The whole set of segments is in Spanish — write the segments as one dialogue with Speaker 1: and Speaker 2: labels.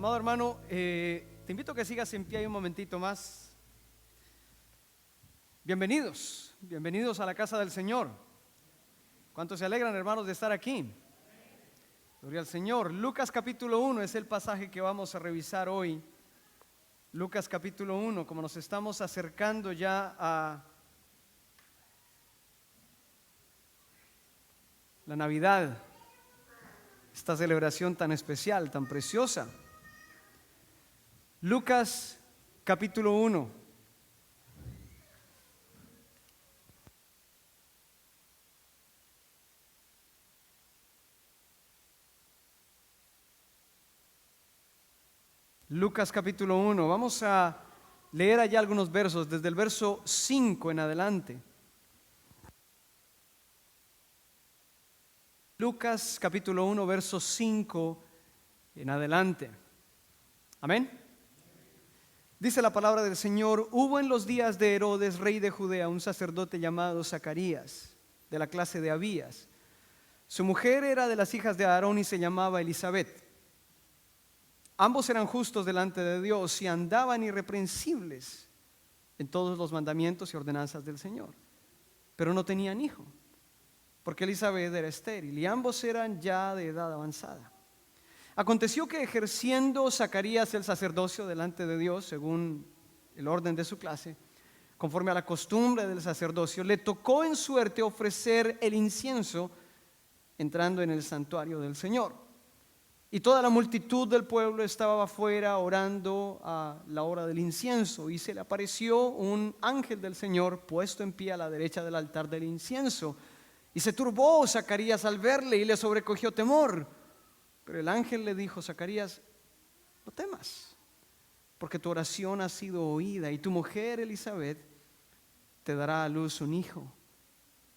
Speaker 1: Amado hermano, te invito a que sigas en pie ahí un momentito más. Bienvenidos a la casa del Señor. ¿Cuántos se alegran, hermanos, de estar aquí? Gloria al Señor. Lucas capítulo 1 es el pasaje que vamos a revisar hoy. Lucas capítulo 1, como nos estamos acercando ya a la Navidad, esta celebración tan especial, tan preciosa. Lucas capítulo 1. Lucas capítulo 1. Vamos a leer allá algunos versos, desde el verso 5 en adelante. Lucas capítulo 1, verso 5 en adelante. Amén. Dice la palabra del Señor: hubo en los días de Herodes, rey de Judea, un sacerdote llamado Zacarías, de la clase de Abías. Su mujer era de las hijas de Aarón y se llamaba Elisabet. Ambos eran justos delante de Dios y andaban irreprensibles en todos los mandamientos y ordenanzas del Señor. Pero no tenían hijo, porque Elisabet era estéril y ambos eran ya de edad avanzada. Aconteció que ejerciendo Zacarías el sacerdocio delante de Dios, según el orden de su clase, conforme a la costumbre del sacerdocio, le tocó en suerte ofrecer el incienso entrando en el santuario del Señor. Y toda la multitud del pueblo estaba afuera orando a la hora del incienso, y se le apareció un ángel del Señor puesto en pie a la derecha del altar del incienso. Y se turbó Zacarías al verle y le sobrecogió temor. Pero el ángel le dijo: Zacarías, no temas, porque tu oración ha sido oída, y tu mujer Elisabet te dará a luz un hijo,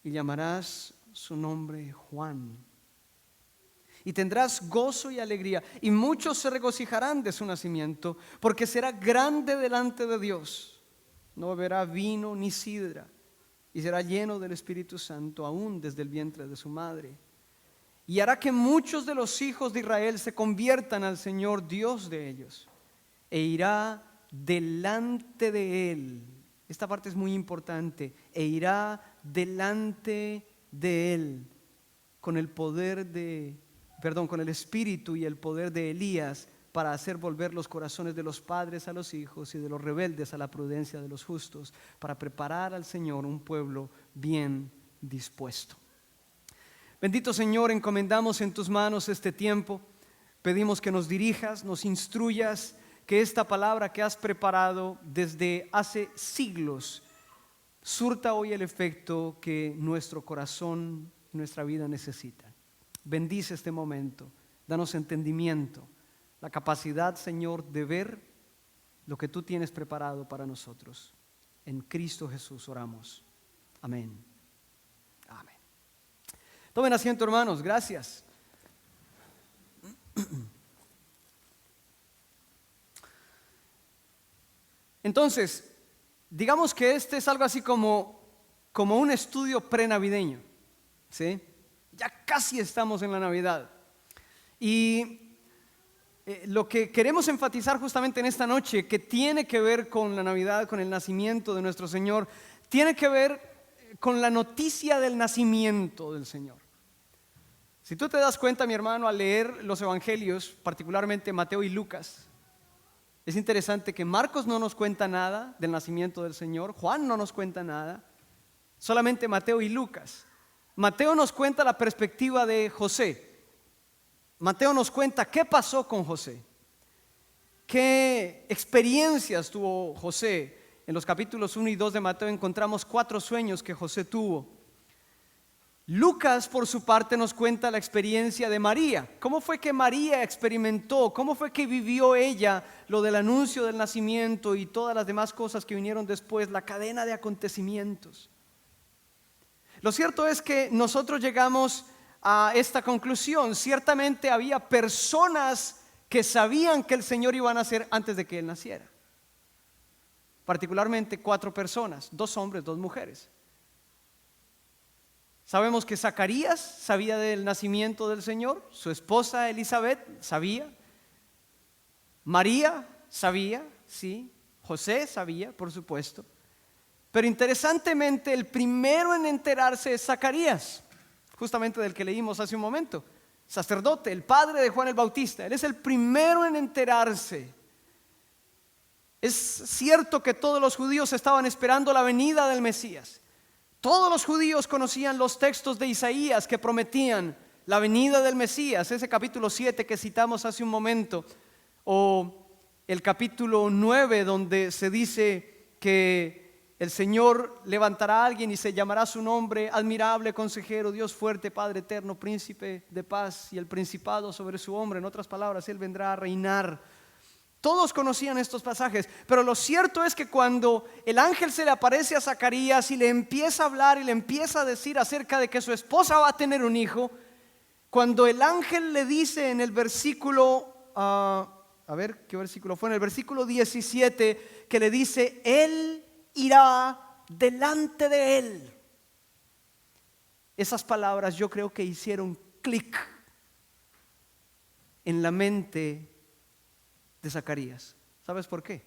Speaker 1: y llamarás su nombre Juan. Y tendrás gozo y alegría, y muchos se regocijarán de su nacimiento, porque será grande delante de Dios. No beberá vino ni sidra, y será lleno del Espíritu Santo aún desde el vientre de su madre. Y hará que muchos de los hijos de Israel se conviertan al Señor Dios de ellos, e irá delante de él. Esta parte es muy importante. E irá delante de él con el con el espíritu y el poder de Elías, para hacer volver los corazones de los padres a los hijos y de los rebeldes a la prudencia de los justos, para preparar al Señor un pueblo bien dispuesto. Bendito Señor, encomendamos en tus manos este tiempo. Pedimos que nos dirijas, nos instruyas, que esta palabra que has preparado desde hace siglos surta hoy el efecto que nuestro corazón y nuestra vida necesitan. Bendice este momento, danos entendimiento, la capacidad, Señor, de ver lo que tú tienes preparado para nosotros. En Cristo Jesús oramos. Amén. Amén. Tomen asiento, hermanos, gracias. Entonces, digamos que este es algo así como un estudio prenavideño, ¿sí? Ya casi estamos en la Navidad. Y lo que queremos enfatizar justamente en esta noche, que tiene que ver con la Navidad, con el nacimiento de nuestro Señor, tiene que ver con la noticia del nacimiento del Señor. Si tú te das cuenta, mi hermano, al leer los evangelios, particularmente Mateo y Lucas, es interesante que Marcos no nos cuenta nada del nacimiento del Señor, Juan no nos cuenta nada, solamente Mateo y Lucas. Mateo nos cuenta la perspectiva de José. Mateo nos cuenta qué pasó con José, qué experiencias tuvo José. En los capítulos 1 y 2 de Mateo encontramos 4 sueños que José tuvo. Lucas, por su parte, nos cuenta la experiencia de María. ¿Cómo fue que María experimentó? ¿Cómo fue que vivió ella lo del anuncio del nacimiento y todas las demás cosas que vinieron después, la cadena de acontecimientos? Lo cierto es que nosotros llegamos a esta conclusión. Ciertamente había personas que sabían que el Señor iba a nacer antes de que Él naciera. Particularmente 4 personas, 2 hombres, 2 mujeres. Sabemos que Zacarías sabía del nacimiento del Señor, su esposa Elisabet sabía. María sabía, sí. José sabía, por supuesto. Pero interesantemente, el primero en enterarse es Zacarías, justamente del que leímos hace un momento. Sacerdote, el padre de Juan el Bautista. Él es el primero en enterarse. Es cierto que todos los judíos estaban esperando la venida del Mesías. Todos los judíos conocían los textos de Isaías que prometían la venida del Mesías. Ese capítulo 7 que citamos hace un momento, o el capítulo 9 donde se dice que el Señor levantará a alguien y se llamará su nombre admirable, consejero, Dios fuerte, Padre eterno, príncipe de paz, y el principado sobre su hombro. En otras palabras, Él vendrá a reinar. Todos conocían estos pasajes, pero lo cierto es que cuando el ángel se le aparece a Zacarías y le empieza a hablar y le empieza a decir acerca de que su esposa va a tener un hijo, cuando el ángel le dice en el versículo, a ver qué versículo fue, en el versículo 17, que le dice: Él irá delante de él. Esas palabras yo creo que hicieron clic en la mente de Zacarías. ¿Sabes por qué?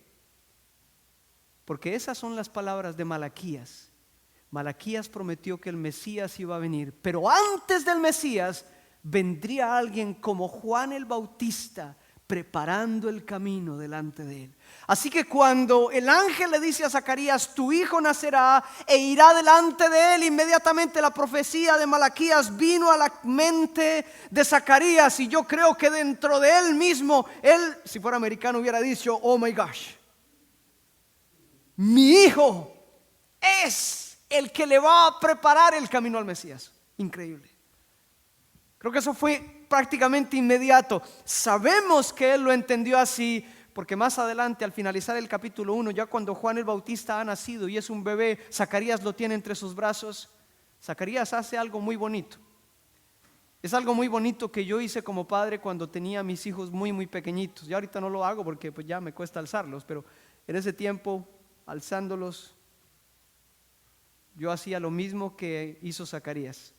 Speaker 1: Porque esas son las palabras de Malaquías. Malaquías prometió que el Mesías iba a venir, pero antes del Mesías vendría alguien como Juan el Bautista, preparando el camino delante de él. Así que cuando el ángel le dice a Zacarías: tu hijo nacerá e irá delante de él, inmediatamente la profecía de Malaquías vino a la mente de Zacarías, y yo creo que dentro de él mismo, él, si fuera americano, hubiera dicho: oh my gosh, mi hijo es el que le va a preparar el camino al Mesías. Increíble. Creo que eso fue prácticamente inmediato. Sabemos que él lo entendió así, porque más adelante, al finalizar el capítulo 1, ya cuando Juan el Bautista ha nacido y es un bebé, Zacarías lo tiene entre sus brazos. Zacarías hace algo muy bonito. Es algo muy bonito que yo hice como padre cuando tenía a mis hijos muy pequeñitos. Ya ahorita no lo hago porque pues ya me cuesta alzarlos, pero en ese tiempo, alzándolos, yo hacía lo mismo que hizo Zacarías: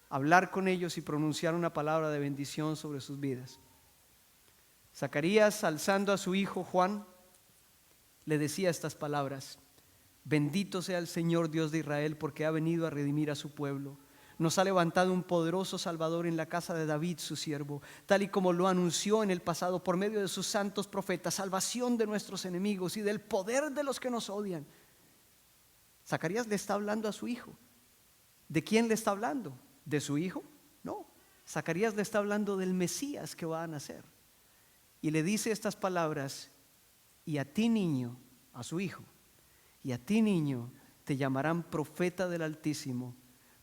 Speaker 1: hablar con ellos y pronunciar una palabra de bendición sobre sus vidas. Zacarías, alzando a su hijo Juan, le decía estas palabras: bendito sea el Señor Dios de Israel, porque ha venido a redimir a su pueblo. Nos ha levantado un poderoso Salvador en la casa de David su siervo, tal y como lo anunció en el pasado por medio de sus santos profetas, salvación de nuestros enemigos y del poder de los que nos odian. Zacarías le está hablando a su hijo. ¿De quién le está hablando? ¿De su hijo? No. Zacarías le está hablando del Mesías que va a nacer. Y le dice estas palabras: y a ti, niño, a su hijo, y a ti, niño, te llamarán profeta del Altísimo,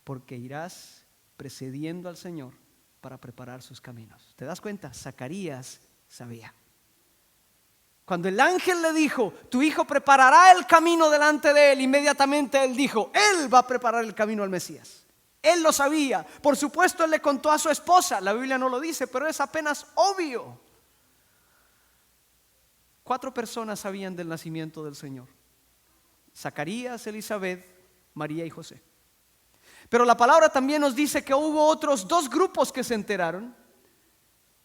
Speaker 1: porque irás precediendo al Señor para preparar sus caminos. ¿Te das cuenta? Zacarías sabía. Cuando el ángel le dijo: tu hijo preparará el camino delante de él, inmediatamente él dijo: él va a preparar el camino al Mesías. Él lo sabía. Por supuesto, él le contó a su esposa. La Biblia no lo dice, pero es apenas obvio. 4 personas sabían del nacimiento del Señor: Zacarías, Elizabeth, María y José. Pero la palabra también nos dice que hubo otros 2 grupos que se enteraron.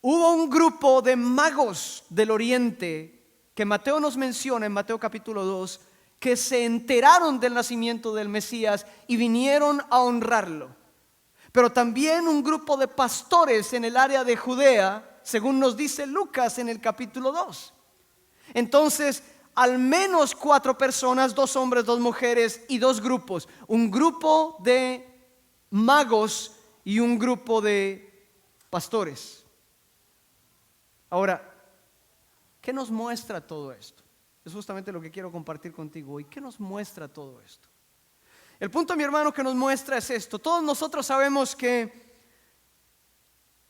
Speaker 1: Hubo un grupo de magos del oriente que Mateo nos menciona en Mateo capítulo 2, que se enteraron del nacimiento del Mesías y vinieron a honrarlo. Pero también un grupo de pastores en el área de Judea, según nos dice Lucas en el capítulo 2. Entonces, al menos 4 personas, 2 hombres, 2 mujeres y 2 grupos. Un grupo de magos y un grupo de pastores. Ahora, ¿qué nos muestra todo esto? Es justamente lo que quiero compartir contigo hoy. ¿Qué nos muestra todo esto? El punto, mi hermano, que nos muestra es esto. Todos nosotros sabemos que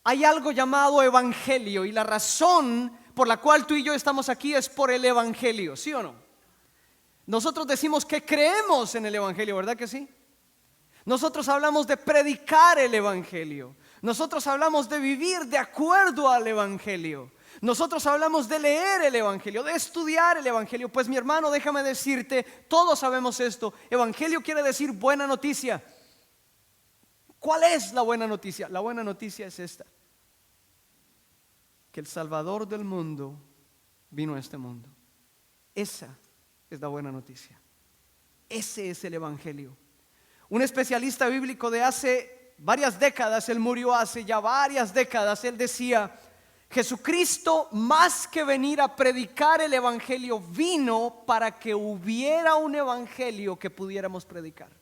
Speaker 1: hay algo llamado evangelio, y la razón por la cual tú y yo estamos aquí es por el evangelio, ¿sí o no? Nosotros decimos que creemos en el evangelio, ¿verdad que sí? Nosotros hablamos de predicar el evangelio. Nosotros hablamos de vivir de acuerdo al evangelio. Nosotros hablamos de leer el evangelio, de estudiar el evangelio. Pues mi hermano, déjame decirte, todos sabemos esto. Evangelio quiere decir buena noticia. ¿Cuál es la buena noticia? La buena noticia es esta: que el Salvador del mundo vino a este mundo. Esa es la buena noticia. Ese es el Evangelio. Un especialista bíblico de hace varias décadas, él murió hace ya varias décadas, él decía: Jesucristo, más que venir a predicar el Evangelio, vino para que hubiera un Evangelio que pudiéramos predicar.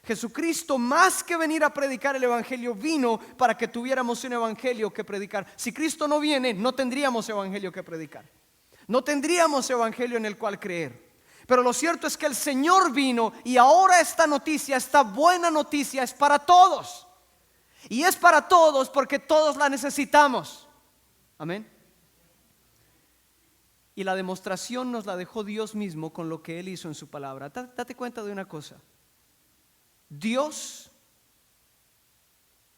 Speaker 1: Jesucristo, más que venir a predicar el Evangelio, vino para que tuviéramos un Evangelio que predicar. Si Cristo no viene, no tendríamos Evangelio que predicar. No tendríamos Evangelio en el cual creer. Pero lo cierto es que el Señor vino, y ahora esta noticia, esta buena noticia, es para todos. Y es para todos porque todos la necesitamos. Amén. Y la demostración nos la dejó Dios mismo con lo que Él hizo en su palabra. Date cuenta de una cosa. Dios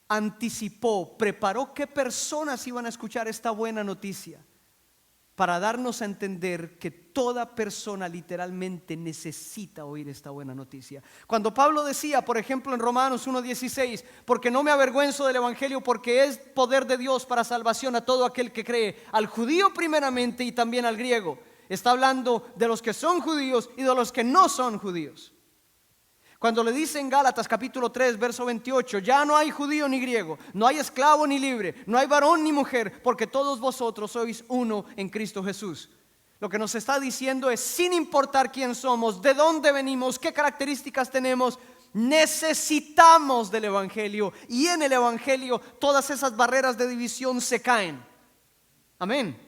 Speaker 1: anticipó, preparó qué personas iban a escuchar esta buena noticia, para darnos a entender que toda persona literalmente necesita oír esta buena noticia. Cuando Pablo decía, por ejemplo, en Romanos 1:16, porque no me avergüenzo del Evangelio, porque es poder de Dios para salvación a todo aquel que cree, al judío primeramente y también al griego. Está hablando de los que son judíos y de los que no son judíos. Cuando le dice en Gálatas capítulo 3 verso 28, ya no hay judío ni griego, no hay esclavo ni libre, no hay varón ni mujer, porque todos vosotros sois uno en Cristo Jesús. Lo que nos está diciendo es, sin importar quién somos, de dónde venimos, qué características tenemos, necesitamos del Evangelio, y en el Evangelio todas esas barreras de división se caen. Amén.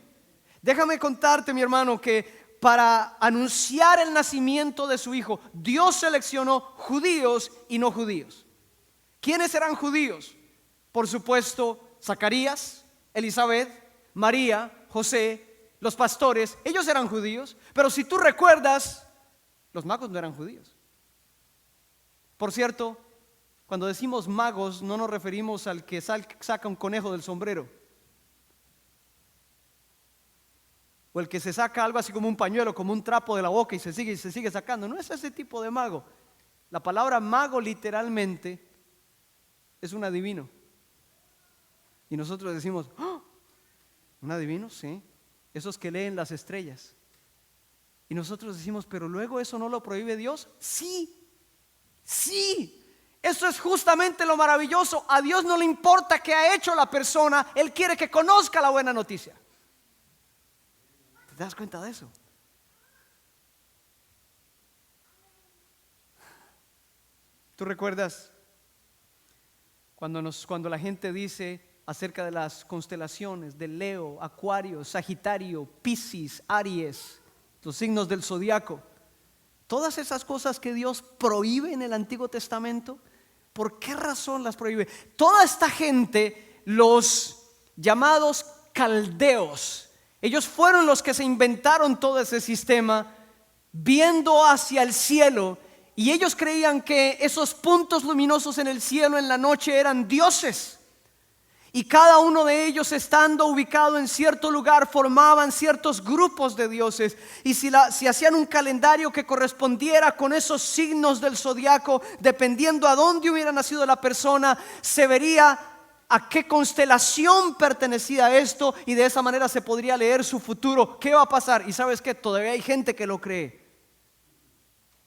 Speaker 1: Déjame contarte, mi hermano, que para anunciar el nacimiento de su hijo, Dios seleccionó judíos y no judíos. ¿Quiénes eran judíos? Por supuesto, Zacarías, Elizabeth, María, José, los pastores. Ellos eran judíos. Pero si tú recuerdas, los magos no eran judíos. Por cierto, cuando decimos magos, no nos referimos al que saca un conejo del sombrero, o el que se saca algo así como un pañuelo, como un trapo de la boca y se sigue sacando. No es ese tipo de mago. La palabra mago literalmente es un adivino. Y nosotros decimos, ¡oh! ¿Un adivino? Sí. Esos que leen las estrellas. Y nosotros decimos, pero luego eso no lo prohíbe Dios. Sí, sí. Eso es justamente lo maravilloso. A Dios no le importa qué ha hecho la persona. Él quiere que conozca la buena noticia. ¿Te das cuenta de eso? ¿Tú recuerdas cuando la gente dice acerca de las constelaciones de Leo, Acuario, Sagitario, Piscis, Aries, los signos del zodiaco? Todas esas cosas que Dios prohíbe en el Antiguo Testamento, ¿por qué razón las prohíbe? Toda esta gente, los llamados caldeos, ellos fueron los que se inventaron todo ese sistema, viendo hacia el cielo, y ellos creían que esos puntos luminosos en el cielo en la noche eran dioses, y cada uno de ellos, estando ubicado en cierto lugar, formaban ciertos grupos de dioses. Y si hacían un calendario que correspondiera con esos signos del zodiaco, dependiendo a dónde hubiera nacido la persona, se vería a qué constelación pertenecía esto, y de esa manera se podría leer su futuro, qué va a pasar. Y sabes que todavía hay gente que lo cree.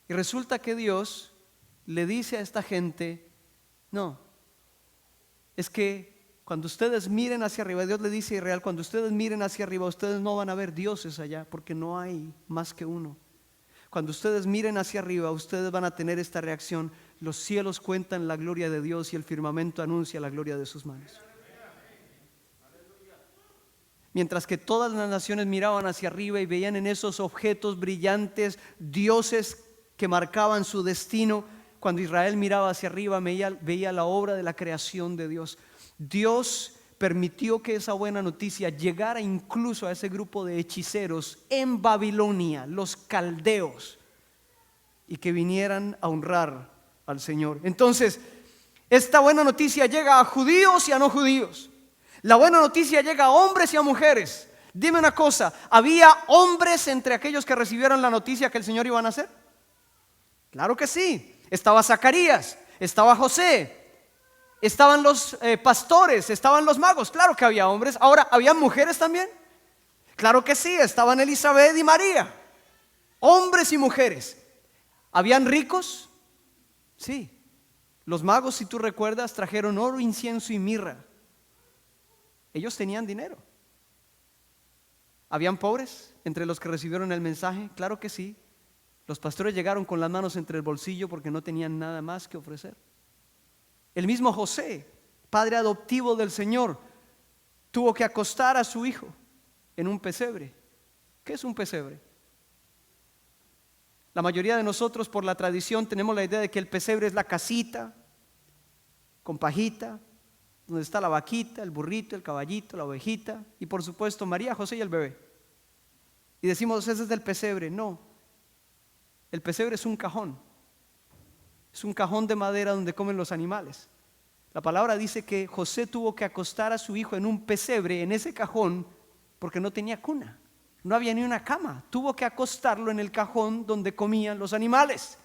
Speaker 1: Y resulta que Dios le dice a esta gente, no, es que cuando ustedes miren hacia arriba, Dios le dice a Israel, cuando ustedes miren hacia arriba, ustedes no van a ver dioses allá, porque no hay más que uno. Cuando ustedes miren hacia arriba, ustedes van a tener esta reacción: los cielos cuentan la gloria de Dios y el firmamento anuncia la gloria de sus manos. Mientras que todas las naciones miraban hacia arriba y veían en esos objetos brillantes dioses que marcaban su destino, cuando Israel miraba hacia arriba veía la obra de la creación de Dios. Dios permitió que esa buena noticia llegara incluso a ese grupo de hechiceros en Babilonia, los caldeos, y que vinieran a honrar al Señor. Entonces, esta buena noticia llega a judíos y a no judíos. La buena noticia llega a hombres y a mujeres. Dime una cosa, ¿había hombres entre aquellos que recibieron la noticia que el Señor iba a nacer? Claro que sí. Estaba Zacarías, estaba José, estaban los pastores, estaban los magos. Claro que había hombres. Ahora, ¿había mujeres también? Claro que sí, estaban Elizabeth y María. Hombres y mujeres. ¿Habían ricos? Sí. Los magos, si tú recuerdas, trajeron oro, incienso y mirra. Ellos tenían dinero. ¿Habían pobres entre los que recibieron el mensaje? Claro que sí. Los pastores llegaron con las manos entre el bolsillo porque no tenían nada más que ofrecer. El mismo José, padre adoptivo del Señor, tuvo que acostar a su hijo en un pesebre. ¿Qué es un pesebre? La mayoría de nosotros, por la tradición, tenemos la idea de que el pesebre es la casita con pajita, donde está la vaquita, el burrito, el caballito, la ovejita y por supuesto María, José y el bebé. Y decimos, ese es el pesebre. No, el pesebre es un cajón. Es un cajón de madera donde comen los animales. La palabra dice que José tuvo que acostar a su hijo en un pesebre, en ese cajón, porque no tenía cuna. No había ni una cama. Tuvo que acostarlo en el cajón donde comían los animales.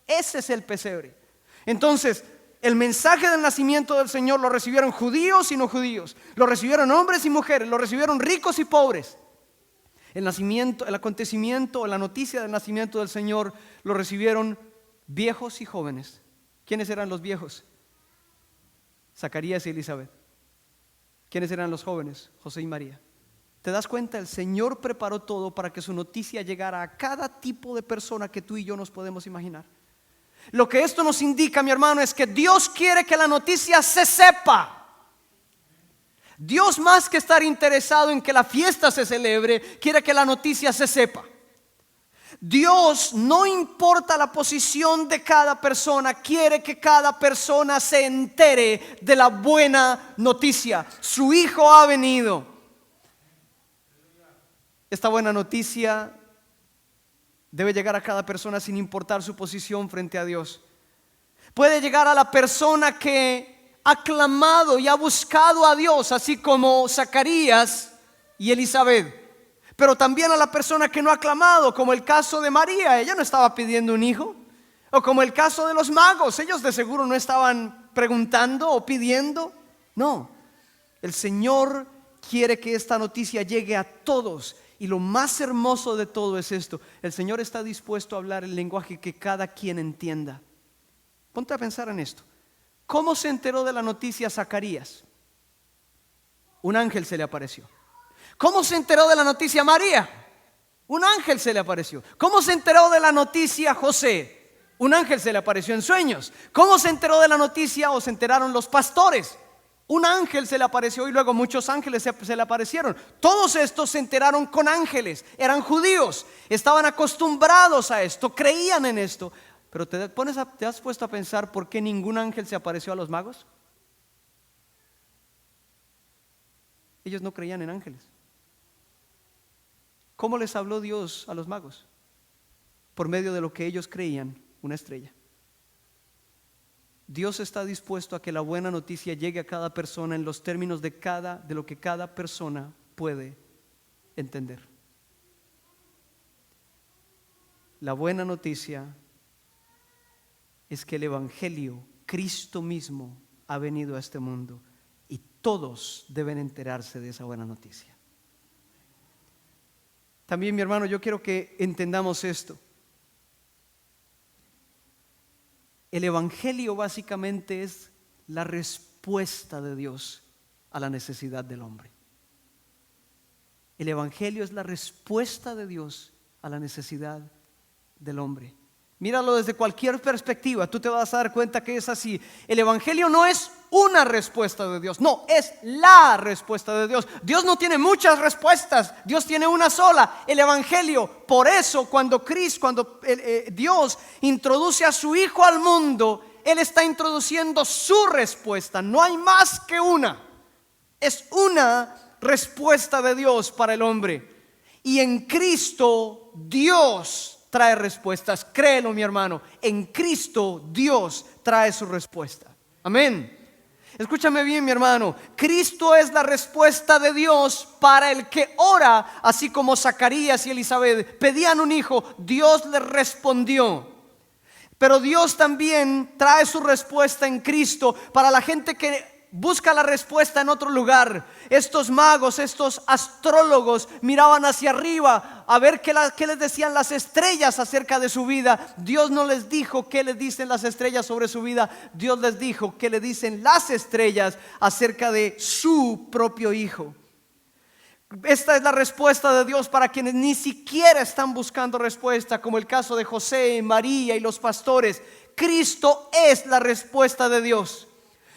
Speaker 1: Ese es el pesebre. Entonces, el mensaje del nacimiento del Señor lo recibieron judíos y no judíos. Lo recibieron hombres y mujeres. Lo recibieron ricos y pobres. El nacimiento, el acontecimiento, la noticia del nacimiento del Señor lo recibieron viejos y jóvenes. ¿Quiénes eran los viejos? Zacarías y Elizabeth. ¿Quiénes eran los jóvenes? José y María. ¿Te das cuenta? El Señor preparó todo para que su noticia llegara a cada tipo de persona que tú y yo nos podemos imaginar. Lo que esto nos indica, mi hermano, es que Dios quiere que la noticia se sepa. Dios, más que estar interesado en que la fiesta se celebre, quiere que la noticia se sepa. Dios, no importa la posición de cada persona, quiere que cada persona se entere de la buena noticia. Su Hijo ha venido. Esta buena noticia debe llegar a cada persona sin importar su posición frente a Dios. Puede llegar a la persona que ha clamado y ha buscado a Dios, así como Zacarías y Elizabeth. Pero también a la persona que no ha clamado, como el caso de María. Ella no estaba pidiendo un hijo. O como el caso de los magos. Ellos de seguro no estaban preguntando o pidiendo. No, el Señor quiere que esta noticia llegue a todos. Y lo más hermoso de todo es esto: el Señor está dispuesto a hablar el lenguaje que cada quien entienda. Ponte a pensar en esto. ¿Cómo se enteró de la noticia Zacarías? Un ángel se le apareció. ¿Cómo se enteró de la noticia María? Un ángel se le apareció. ¿Cómo se enteró de la noticia José? Un ángel se le apareció en sueños. ¿Cómo se enteró de la noticia o se enteraron los pastores? Un ángel se le apareció y luego muchos ángeles se le aparecieron. Todos estos se enteraron con ángeles. Eran judíos, estaban acostumbrados a esto, creían en esto. Pero ¿te has puesto a pensar por qué ningún ángel se apareció a los magos? Ellos no creían en ángeles. ¿Cómo les habló Dios a los magos? Por medio de lo que ellos creían, una estrella. Dios está dispuesto a que la buena noticia llegue a cada persona en los términos de lo que cada persona puede entender. La buena noticia es que el Evangelio, Cristo mismo, ha venido a este mundo y todos deben enterarse de esa buena noticia. También, mi hermano, yo quiero que entendamos esto. El Evangelio básicamente es la respuesta de Dios a la necesidad del hombre. El Evangelio es la respuesta de Dios a la necesidad del hombre. Míralo desde cualquier perspectiva, tú te vas a dar cuenta que es así. El Evangelio no es una respuesta de Dios, no, es la respuesta de Dios. Dios no tiene muchas respuestas, Dios tiene una sola, el Evangelio. Por eso cuando Dios introduce a su Hijo al mundo, Él está introduciendo su respuesta. No hay más que una. Es una respuesta de Dios para el hombre. Y en Cristo Dios trae respuestas. Créelo, mi hermano, en Cristo Dios trae su respuesta. Amén. Escúchame bien, mi hermano. Cristo es la respuesta de Dios para el que ora. Así como Zacarías y Elizabeth pedían un hijo, Dios les respondió. Pero Dios también trae su respuesta en Cristo para la gente que busca la respuesta en otro lugar. Estos magos, estos astrólogos miraban hacia arriba a ver qué les decían las estrellas acerca de su vida. Dios no les dijo qué les dicen las estrellas sobre su vida. Dios les dijo qué le dicen las estrellas acerca de su propio Hijo. Esta es la respuesta de Dios para quienes ni siquiera están buscando respuesta, como el caso de José, María y los pastores. Cristo es la respuesta de Dios.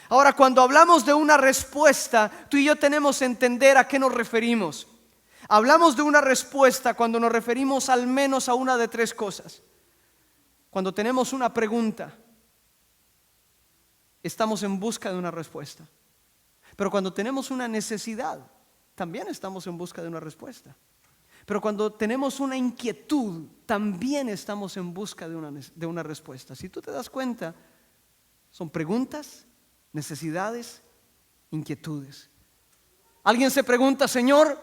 Speaker 1: Ahora, cuando hablamos de una respuesta, tú y yo tenemos que entender a qué nos referimos. Hablamos de una respuesta cuando nos referimos al menos a una de tres cosas. Cuando tenemos una pregunta, estamos en busca de una respuesta. Pero cuando tenemos una necesidad, también estamos en busca de una respuesta. Pero cuando tenemos una inquietud, también estamos en busca de una respuesta. Si tú te das cuenta, son preguntas, necesidades, inquietudes. Alguien se pregunta: Señor,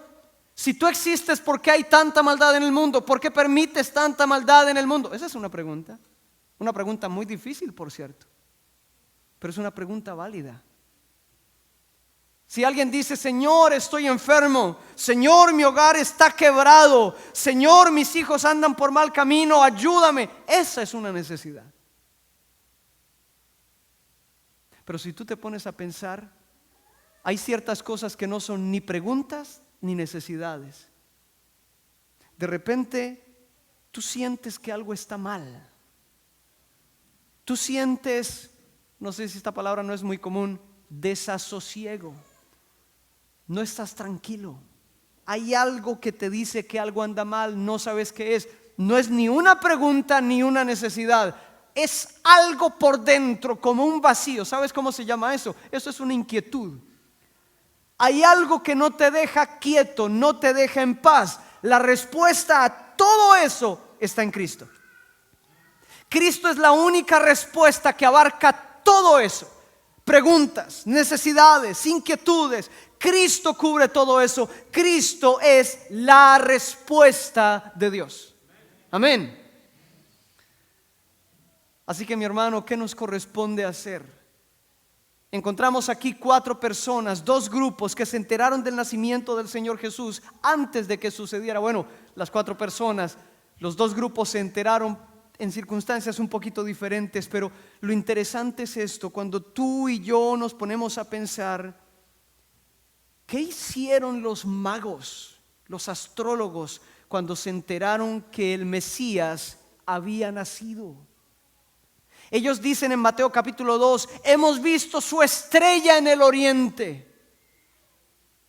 Speaker 1: si tú existes, ¿por qué hay tanta maldad en el mundo? ¿Por qué permites tanta maldad en el mundo? Esa es una pregunta muy difícil, por cierto, pero es una pregunta válida. Si alguien dice: Señor, estoy enfermo, Señor, mi hogar está quebrado, Señor, mis hijos andan por mal camino, ayúdame, esa es una necesidad. Pero si tú te pones a pensar, hay ciertas cosas que no son ni preguntas ni necesidades. De repente tú sientes que algo está mal. Tú sientes, no sé si esta palabra no es muy común, desasosiego. No estás tranquilo. Hay algo que te dice que algo anda mal, no sabes qué es. No es ni una pregunta ni una necesidad. Es algo por dentro, como un vacío. ¿Sabes cómo se llama eso? Eso es una inquietud. Hay algo que no te deja quieto, no te deja en paz. La respuesta a todo eso está en Cristo. Cristo es la única respuesta que abarca todo eso. Preguntas, necesidades, inquietudes. Cristo cubre todo eso. Cristo es la respuesta de Dios. Amén. Así que, mi hermano, ¿qué nos corresponde hacer? Encontramos aquí 4 personas, 2 grupos que se enteraron del nacimiento del Señor Jesús antes de que sucediera. Bueno, las 4 personas, los 2 grupos se enteraron en circunstancias un poquito diferentes, pero lo interesante es esto: cuando tú y yo nos ponemos a pensar, ¿qué hicieron los magos, los astrólogos, cuando se enteraron que el Mesías había nacido? Ellos dicen en Mateo capítulo 2: hemos visto su estrella en el oriente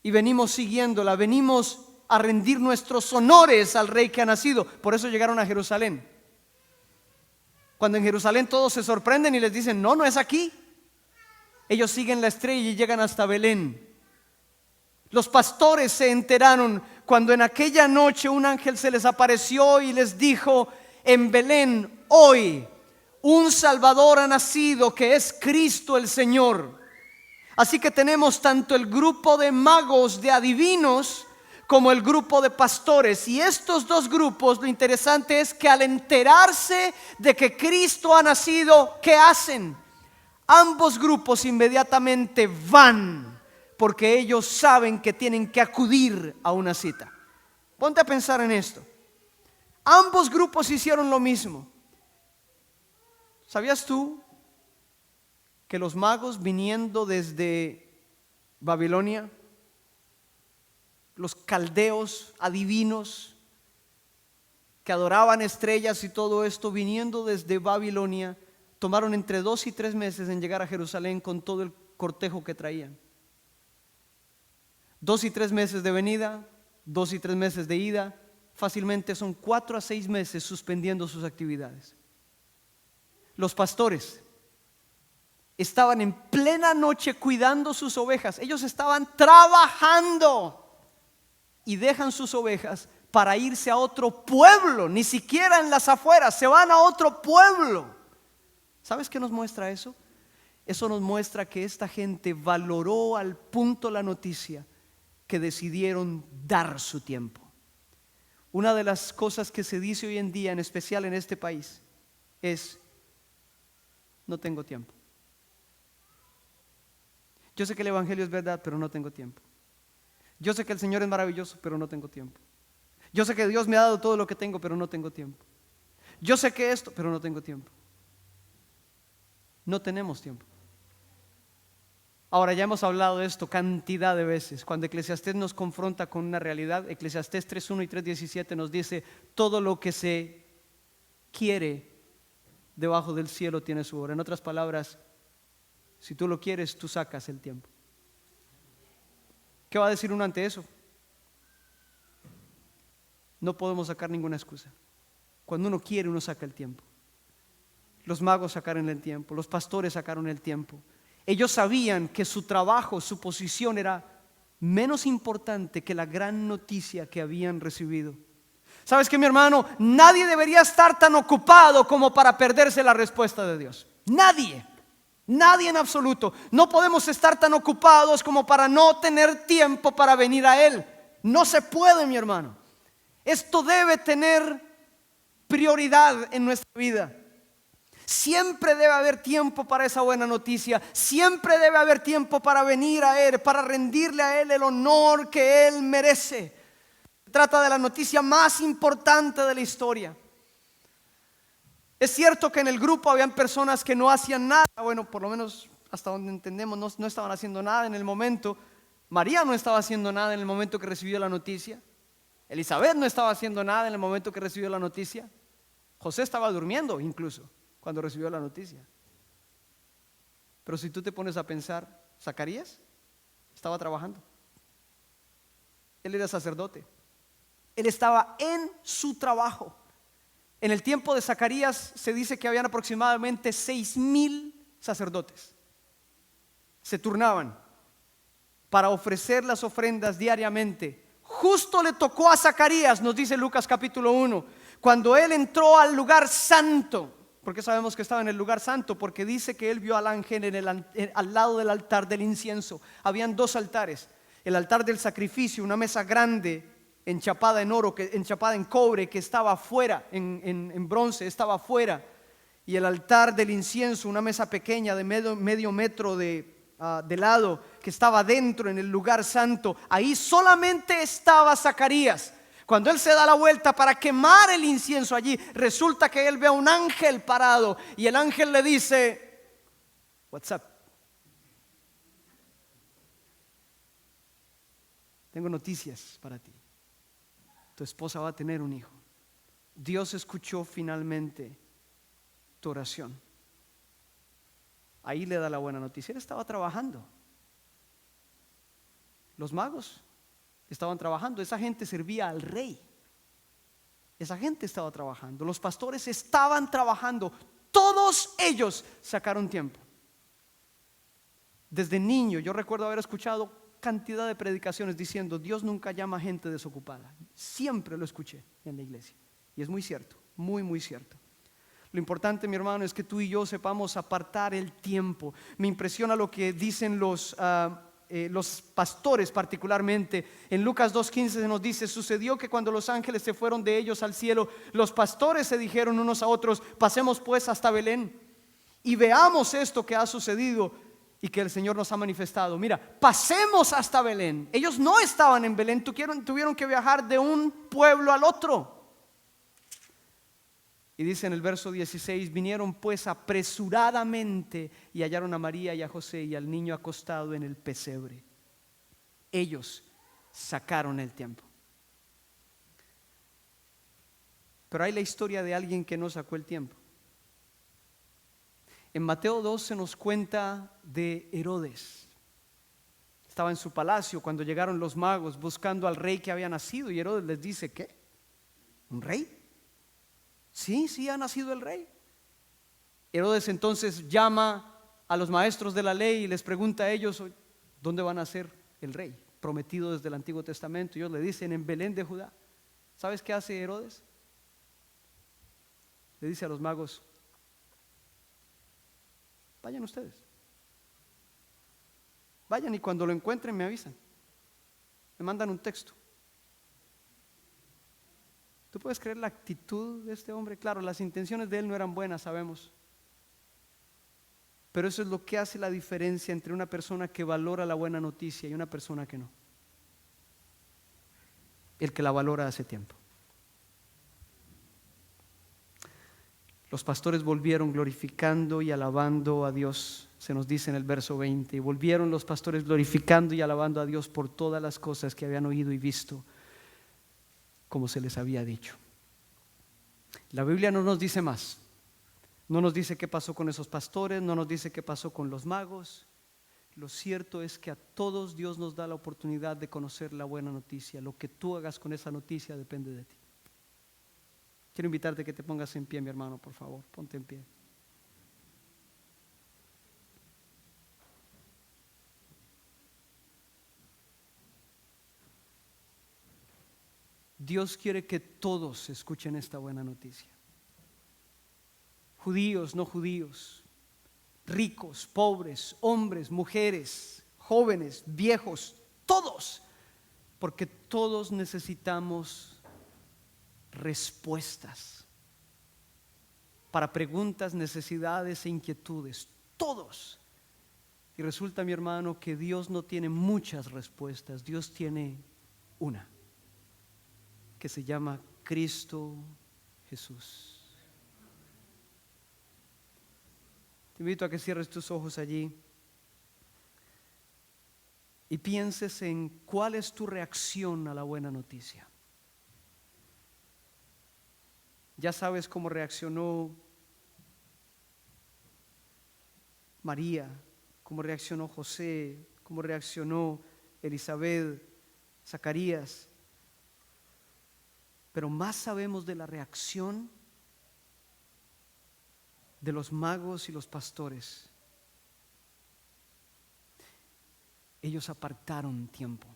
Speaker 1: y venimos siguiéndola, venimos a rendir nuestros honores al rey que ha nacido. Por eso llegaron a Jerusalén. Cuando en Jerusalén todos se sorprenden y les dicen: no, no es aquí. Ellos siguen la estrella y llegan hasta Belén. Los pastores se enteraron cuando en aquella noche un ángel se les apareció y les dijo: en Belén hoy un Salvador ha nacido, que es Cristo el Señor. Así que tenemos tanto el grupo de magos, de adivinos, como el grupo de pastores. Y estos 2 grupos, lo interesante es que al enterarse de que Cristo ha nacido, ¿qué hacen? Ambos grupos inmediatamente van, porque ellos saben que tienen que acudir a una cita. Ponte a pensar en esto. Ambos grupos hicieron lo mismo. ¿Sabías tú que los magos, viniendo desde Babilonia, los caldeos adivinos que adoraban estrellas y todo esto, viniendo desde Babilonia, tomaron entre 2 y 3 meses en llegar a Jerusalén con todo el cortejo que traían? 2 y 3 meses de venida, 2 y 3 meses de ida, fácilmente son 4 a 6 meses suspendiendo sus actividades. Los pastores estaban en plena noche cuidando sus ovejas. Ellos estaban trabajando y dejan sus ovejas para irse a otro pueblo, ni siquiera en las afueras, se van a otro pueblo. ¿Sabes qué nos muestra eso? Eso nos muestra que esta gente valoró al punto la noticia que decidieron dar su tiempo. Una de las cosas que se dice hoy en día, en especial en este país, es: no tengo tiempo. Yo sé que el Evangelio es verdad, pero no tengo tiempo. Yo sé que el Señor es maravilloso, pero no tengo tiempo. Yo sé que Dios me ha dado todo lo que tengo, pero no tengo tiempo. Yo sé que esto, pero no tengo tiempo. No tenemos tiempo. Ahora, ya hemos hablado de esto cantidad de veces. Cuando Eclesiastés nos confronta con una realidad, Eclesiastés 3:1 y 3:17 nos dice: todo lo que se quiere debajo del cielo tiene su hora. En otras palabras, si tú lo quieres, tú sacas el tiempo. ¿Qué va a decir uno ante eso? No podemos sacar ninguna excusa. Cuando uno quiere, uno saca el tiempo. Los magos sacaron el tiempo, los pastores sacaron el tiempo. Ellos sabían que su trabajo, su posición era menos importante que la gran noticia que habían recibido. ¿Sabes qué, mi hermano? Nadie debería estar tan ocupado como para perderse la respuesta de Dios. Nadie. Nadie en absoluto. No podemos estar tan ocupados como para no tener tiempo para venir a Él. No se puede, mi hermano. Esto debe tener prioridad en nuestra vida. Siempre debe haber tiempo para esa buena noticia. Siempre debe haber tiempo para venir a Él, para rendirle a Él el honor que Él merece. Se trata de la noticia más importante de la historia. Es cierto que en el grupo habían personas que no hacían nada. Bueno, por lo menos hasta donde entendemos, no estaban haciendo nada en el momento. María no estaba haciendo nada en el momento que recibió la noticia. Elizabeth no estaba haciendo nada en el momento que recibió la noticia. José estaba durmiendo incluso cuando recibió la noticia. Pero si tú te pones a pensar, Zacarías estaba trabajando. Él era sacerdote. Él estaba en su trabajo. En el tiempo de Zacarías se dice que habían aproximadamente 6,000 sacerdotes. Se turnaban para ofrecer las ofrendas diariamente. Justo le tocó a Zacarías, nos dice Lucas capítulo 1, cuando él entró al lugar santo. ¿Por qué sabemos que estaba en el lugar santo? Porque dice que él vio al ángel al lado del altar del incienso. Habían 2 altares. El altar del sacrificio, una mesa grande enchapada en oro, enchapada en cobre, que estaba afuera, en bronce, estaba afuera. Y el altar del incienso, una mesa pequeña de medio metro de lado, que estaba dentro en el lugar santo. Ahí solamente estaba Zacarías. Cuando él se da la vuelta para quemar el incienso allí, resulta que él ve a un ángel parado y el ángel le dice: "What's up? Tengo noticias para ti. Tu esposa va a tener un hijo". Dios escuchó finalmente tu oración. Ahí le da la buena noticia. Él estaba trabajando. Los magos estaban trabajando. Esa gente servía al rey. Esa gente estaba trabajando. Los pastores estaban trabajando. Todos ellos sacaron tiempo. Desde niño yo recuerdo haber escuchado cantidad de predicaciones diciendo: Dios nunca llama a gente desocupada. Siempre lo escuché en la iglesia. Y es muy cierto, muy, muy cierto. Lo importante, mi hermano, es que tú y yo sepamos apartar el tiempo. Me impresiona lo que dicen los pastores particularmente. En Lucas 2:15 se nos dice: sucedió que cuando los ángeles se fueron de ellos al cielo, los pastores se dijeron unos a otros: pasemos pues hasta Belén y veamos esto que ha sucedido y que el Señor nos ha manifestado. Mira, pasemos hasta Belén. Ellos no estaban en Belén, tuvieron que viajar de un pueblo al otro. Y dice en el verso 16: vinieron pues apresuradamente y hallaron a María y a José y al niño acostado en el pesebre. Ellos sacaron el tiempo. Pero hay la historia de alguien que no sacó el tiempo. En Mateo 2 se nos cuenta de Herodes. Estaba en su palacio cuando llegaron los magos buscando al rey que había nacido, y Herodes les dice: ¿qué? ¿Un rey? Sí, ha nacido el rey. Herodes entonces llama a los maestros de la ley y les pregunta a ellos: ¿dónde va a nacer el rey prometido desde el Antiguo Testamento? Y ellos le dicen: en Belén de Judá. ¿Sabes qué hace Herodes? Le dice a los magos: vayan ustedes, vayan, y cuando lo encuentren me avisan, me mandan un texto. ¿Tú puedes creer la actitud de este hombre? Claro, las intenciones de él no eran buenas, sabemos. Pero eso es lo que hace la diferencia entre una persona que valora la buena noticia y una persona que no. El que la valora hace tiempo. Los pastores volvieron glorificando y alabando a Dios, se nos dice en el verso 20. Y volvieron los pastores glorificando y alabando a Dios por todas las cosas que habían oído y visto, como se les había dicho. La Biblia no nos dice más. No nos dice qué pasó con esos pastores, no nos dice qué pasó con los magos. Lo cierto es que a todos Dios nos da la oportunidad de conocer la buena noticia. Lo que tú hagas con esa noticia depende de ti. Quiero invitarte a que te pongas en pie, mi hermano, por favor. Ponte en pie. Dios quiere que todos escuchen esta buena noticia. Judíos, no judíos, ricos, pobres, hombres, mujeres, jóvenes, viejos, todos, porque todos necesitamos respuestas para preguntas, necesidades e inquietudes, todos. Y resulta, mi hermano, que Dios no tiene muchas respuestas, Dios tiene una, que se llama Cristo Jesús. Te invito a que cierres tus ojos allí y pienses en cuál es tu reacción a la buena noticia. Ya sabes cómo reaccionó María, cómo reaccionó José, cómo reaccionó Elizabeth, Zacarías. Pero más sabemos de la reacción de los magos y los pastores. Ellos apartaron tiempo,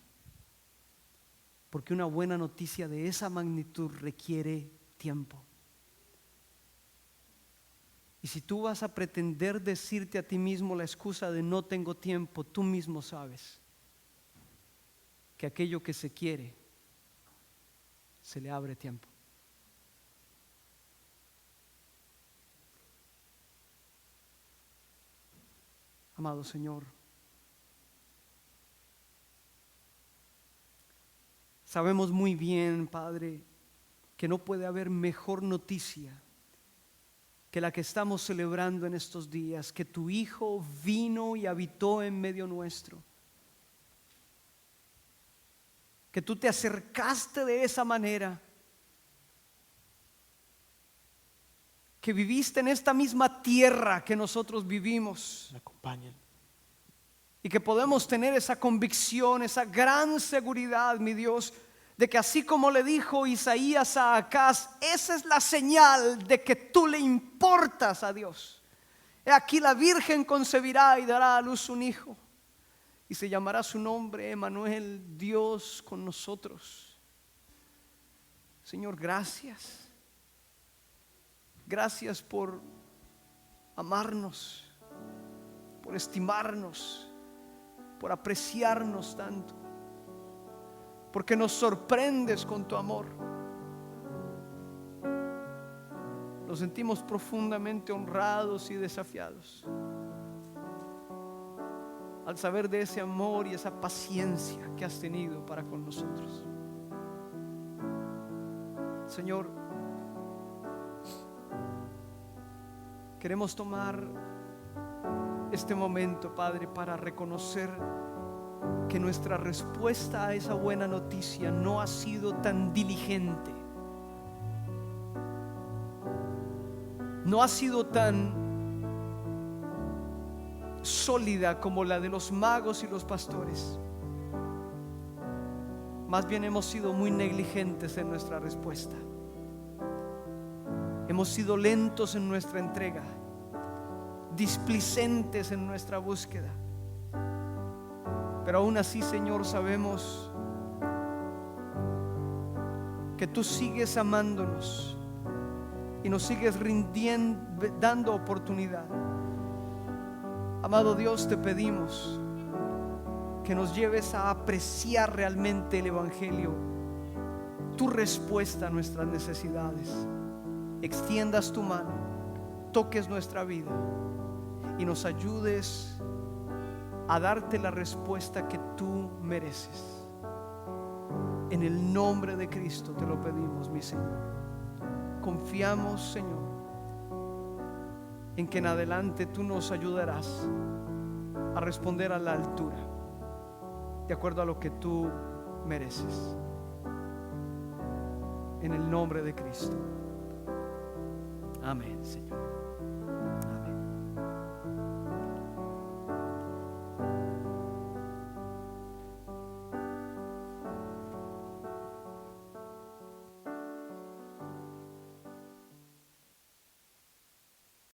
Speaker 1: porque una buena noticia de esa magnitud requiere tiempo. Y si tú vas a pretender decirte a ti mismo la excusa de no tengo tiempo, tú mismo sabes que aquello que se quiere se le abre tiempo. Amado Señor, sabemos muy bien, Padre, que no puede haber mejor noticia que la que estamos celebrando en estos días, que tu Hijo vino y habitó en medio nuestro, que tú te acercaste de esa manera, que viviste en esta misma tierra que nosotros vivimos.
Speaker 2: Me acompañen.
Speaker 1: Y que podemos tener esa convicción, esa gran seguridad, mi Dios, de que así como le dijo Isaías a Acaz, esa es la señal de que tú le importas a Dios. He aquí la Virgen concebirá y dará a luz un hijo, y se llamará su nombre Emmanuel, Dios con nosotros. Señor, gracias. Gracias por amarnos, por estimarnos, por apreciarnos tanto, porque nos sorprendes con tu amor. Nos sentimos profundamente honrados y desafiados al saber de ese amor y esa paciencia que has tenido para con nosotros. Señor, queremos tomar este momento, Padre, para reconocer que nuestra respuesta a esa buena noticia no ha sido tan diligente, no ha sido tan sólida como la de los magos y los pastores. Más bien hemos sido muy negligentes en nuestra respuesta. Hemos sido lentos en nuestra entrega, displicentes en nuestra búsqueda. Pero aún así, Señor, sabemos que tú sigues amándonos y nos sigues dando oportunidad. Amado Dios, te pedimos que nos lleves a apreciar realmente el Evangelio, tu respuesta a nuestras necesidades. Extiendas tu mano, toques nuestra vida y nos ayudes a darte la respuesta que tú mereces. En el nombre de Cristo te lo pedimos, mi Señor. Confiamos, Señor, en que en adelante tú nos ayudarás a responder a la altura, de acuerdo a lo que tú mereces. En el nombre de Cristo. Amén, Señor.